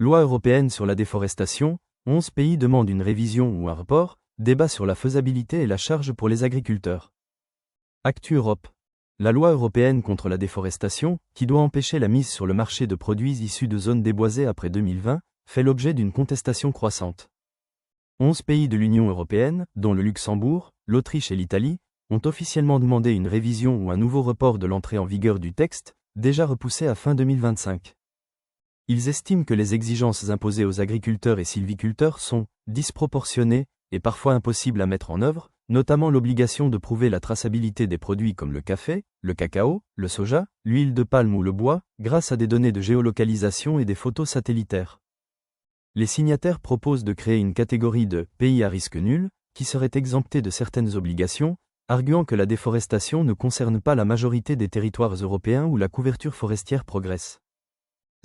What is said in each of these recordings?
Loi européenne sur la déforestation, 11 pays demandent une révision ou un report, débat sur la faisabilité et la charge pour les agriculteurs. Actu Europe. La loi européenne contre la déforestation, qui doit empêcher la mise sur le marché de produits issus de zones déboisées après 2020, fait l'objet d'une contestation croissante. 11 pays de l'Union européenne, dont le Luxembourg, l'Autriche et l'Italie, ont officiellement demandé une révision ou un nouveau report de l'entrée en vigueur du texte, déjà repoussé à fin 2025. Ils estiment que les exigences imposées aux agriculteurs et sylviculteurs sont disproportionnées et parfois impossibles à mettre en œuvre, notamment l'obligation de prouver la traçabilité des produits comme le café, le cacao, le soja, l'huile de palme ou le bois, grâce à des données de géolocalisation et des photos satellitaires. Les signataires proposent de créer une catégorie de « pays à risque nul » qui seraient exemptés de certaines obligations, arguant que la déforestation ne concerne pas la majorité des territoires européens où la couverture forestière progresse.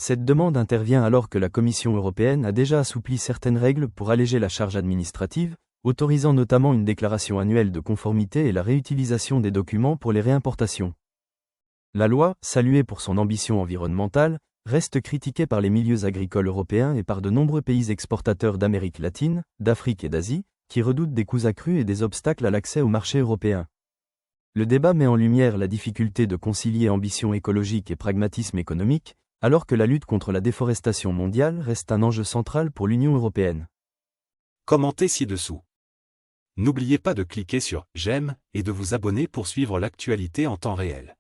Cette demande intervient alors que la Commission européenne a déjà assoupli certaines règles pour alléger la charge administrative, autorisant notamment une déclaration annuelle de conformité et la réutilisation des documents pour les réimportations. La loi, saluée pour son ambition environnementale, reste critiquée par les milieux agricoles européens et par de nombreux pays exportateurs d'Amérique latine, d'Afrique et d'Asie, qui redoutent des coûts accrus et des obstacles à l'accès au marché européen. Le débat met en lumière la difficulté de concilier ambition écologique et pragmatisme économique, alors que la lutte contre la déforestation mondiale reste un enjeu central pour l'Union européenne. Commentez ci-dessous. N'oubliez pas de cliquer sur « J'aime » et de vous abonner pour suivre l'actualité en temps réel.